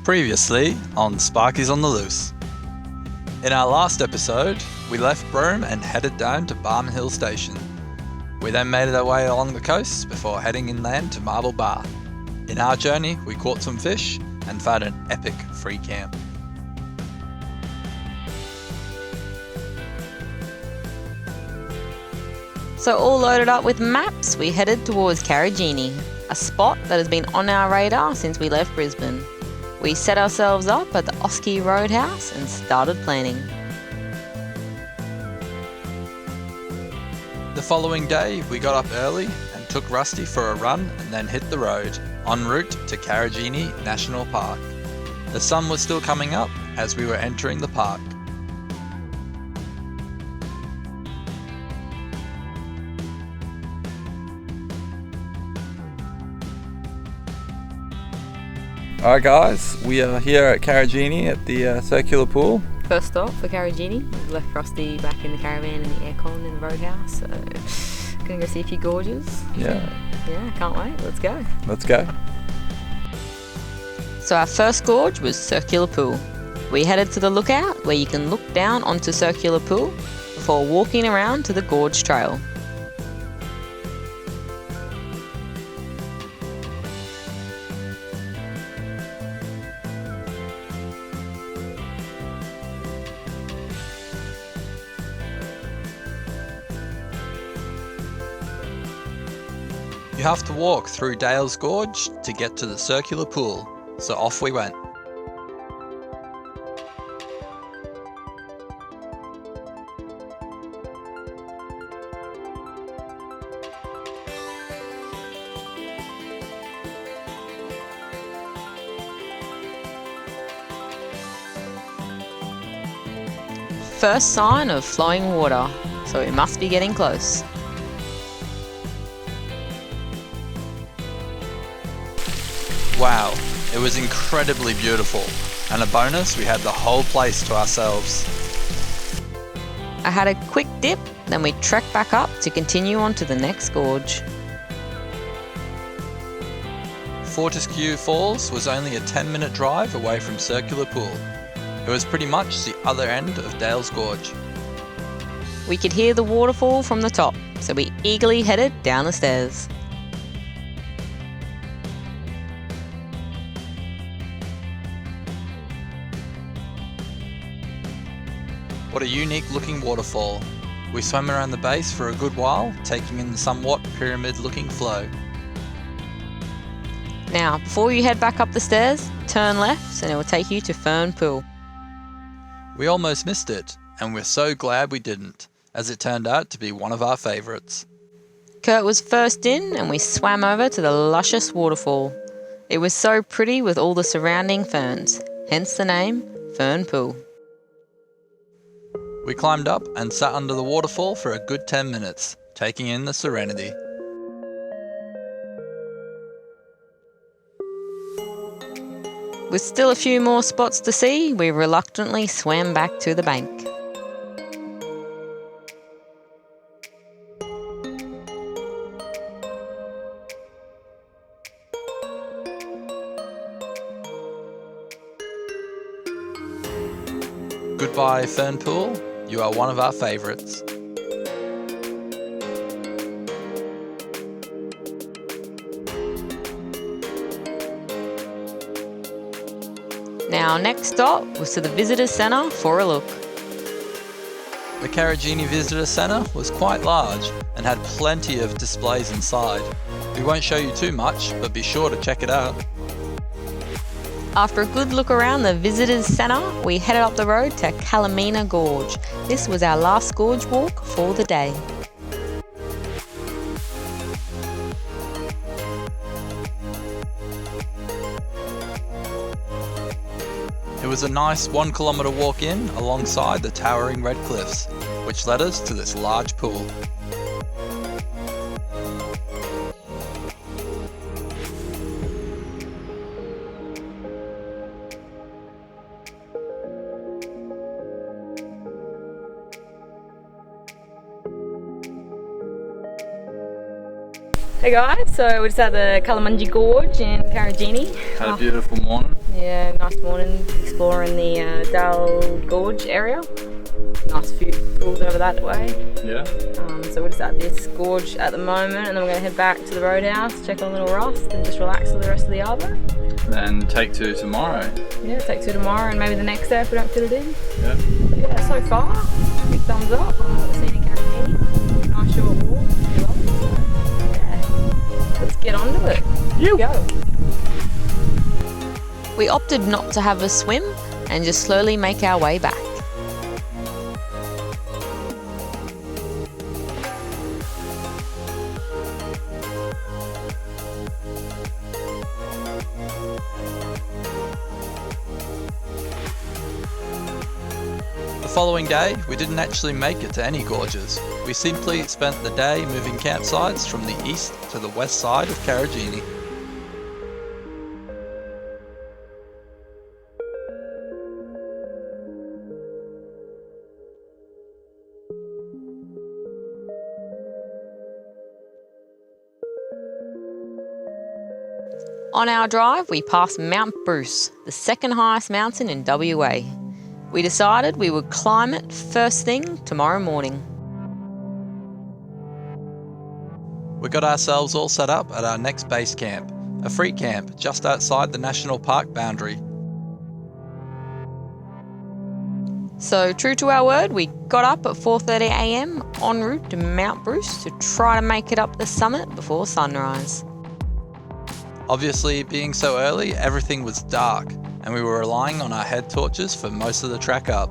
Previously on Sparkys on the Loose. In our last episode, we left Brome and headed down to Barman Hill Station. We then made our way along the coast before heading inland to Marble Bar. In our journey, we caught some fish and found an epic free camp. So all loaded up with maps, we headed towards Karijini, a spot that has been on our radar since we left Brisbane. We set ourselves up at the Auski Roadhouse and started planning. The following day, we got up early and took Rusty for a run and then hit the road, en route to Karijini National Park. The sun was still coming up as we were entering the park. Alright guys, we are here at Karijini at the circular pool. First stop for Karijini. We've left Rusty back in the caravan in the aircon in the roadhouse, so gonna go see a few gorges. Yeah, can't wait. Let's go. let's go. So our first gorge was Circular Pool. We headed to the lookout where you can look down onto Circular Pool before walking around to the Gorge Trail. You have to walk through Dale's Gorge to get to the circular pool, so off we went. First sign of flowing water, so we must be getting close. Wow, it was incredibly beautiful, and a bonus, we had the whole place to ourselves. I had a quick dip, then we trekked back up to continue on to the next gorge. Fortescue Falls was only a 10-minute drive away from Circular Pool. It was pretty much the other end of Dale's Gorge. We could hear the waterfall from the top, so we eagerly headed down the stairs. What a unique looking waterfall. We swam around the base for a good while, taking in the somewhat pyramid looking flow. Now, before you head back up the stairs, turn left and it will take you to Fern Pool. We almost missed it, and we're so glad we didn't, as it turned out to be one of our favourites. Kurt was first in and we swam over to the luscious waterfall. It was so pretty with all the surrounding ferns, hence the name Fern Pool. We climbed up and sat under the waterfall for a good 10 minutes, taking in the serenity. With still a few more spots to see, we reluctantly swam back to the bank. Goodbye, Fern Pool. You are one of our favourites. Now, next stop was to the Visitors Centre for a look. The Karijini Visitor Centre was quite large and had plenty of displays inside. We won't show you too much, but be sure to check it out. After a good look around the Visitors Centre, we headed up the road to Kalamina Gorge. This was our last gorge walk for the day. It was a nice 1 kilometre walk in alongside the towering red cliffs, which led us to this large pool. Hey guys, so we're just at the Kalamunji Gorge in Karijini. Had a beautiful morning. Yeah, nice morning exploring the Dale Gorge area. Nice few pools over that way. Yeah. So we're just at this gorge at the moment, and then we're going to head back to the roadhouse, check on Little Rust, and just relax for the rest of the arvo. Then take 2 tomorrow. Yeah, take 2 tomorrow, and maybe the next day if we don't fit it in. Yeah. But yeah, so far, big thumbs up on what we're seeing in Karijini. Nice short walk, pretty long. So yeah, let's get on to it. You Go. We opted not to have a swim and just slowly make our way back. The following day, we didn't actually make it to any gorges. We simply spent the day moving campsites from the east to the west side of Karijini. On our drive, we passed Mount Bruce, the second highest mountain in WA. We decided we would climb it first thing tomorrow morning. We got ourselves all set up at our next base camp, a free camp just outside the national park boundary. So true to our word, we got up at 4:30 a.m. en route to Mount Bruce to try to make it up the summit before sunrise. Obviously, being so early, everything was dark, and we were relying on our head torches for most of the trek up.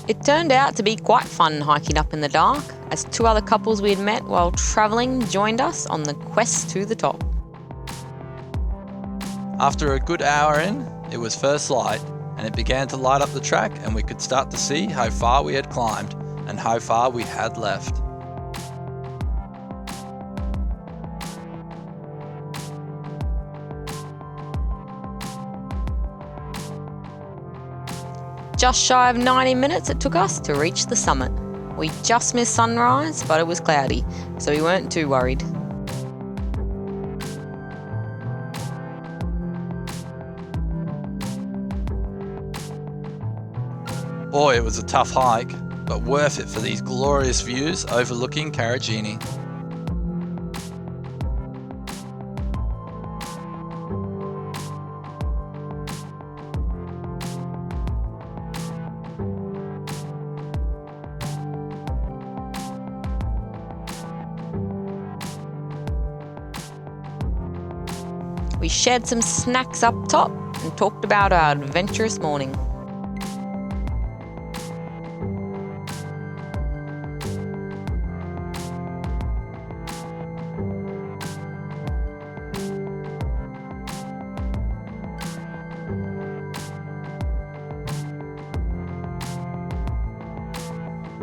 It turned out to be quite fun hiking up in the dark, as 2 other couples we had met while travelling joined us on the quest to the top. After a good hour in, it was first light, and it began to light up the track, and we could start to see how far we had climbed and how far we had left. Just shy of 90 minutes it took us to reach the summit. We just missed sunrise, but it was cloudy, so we weren't too worried. Boy, it was a tough hike, but worth it for these glorious views overlooking Karijini. We shared some snacks up top and talked about our adventurous morning.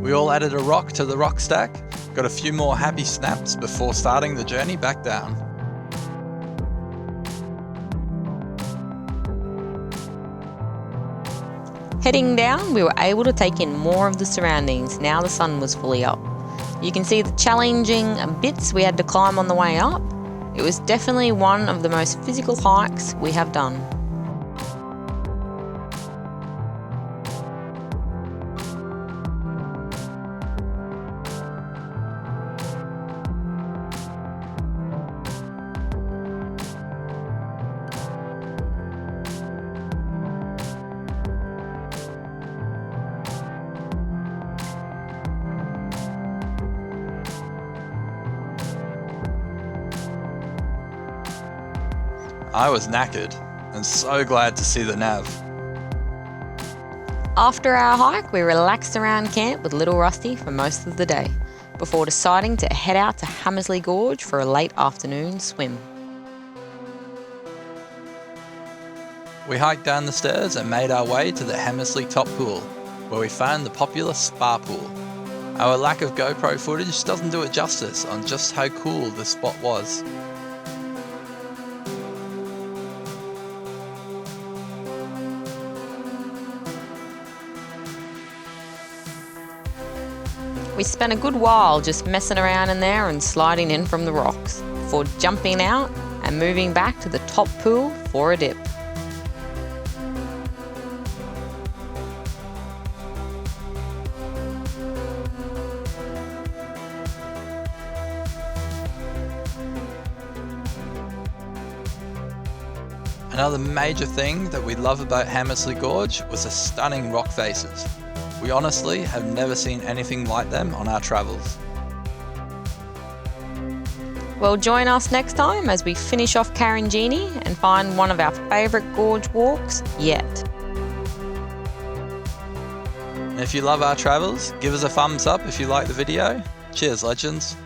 We all added a rock to the rock stack, got a few more happy snaps before starting the journey back down. Heading down, we were able to take in more of the surroundings now the sun was fully up. You can see the challenging bits we had to climb on the way up. It was definitely one of the most physical hikes we have done. I was knackered and so glad to see the nav. After our hike, we relaxed around camp with Little Rusty for most of the day, before deciding to head out to Hamersley Gorge for a late afternoon swim. We hiked down the stairs and made our way to the Hamersley top pool, where we found the popular Spark Pool. Our lack of GoPro footage doesn't do it justice on just how cool this spot was. We spent a good while just messing around in there and sliding in from the rocks, before jumping out and moving back to the top pool for a dip. Another major thing that we love about Hamersley Gorge was the stunning rock faces. We honestly have never seen anything like them on our travels. Well, join us next time as we finish off Karijini and find one of our favourite gorge walks yet. And if you love our travels, give us a thumbs up if you like the video. Cheers, legends.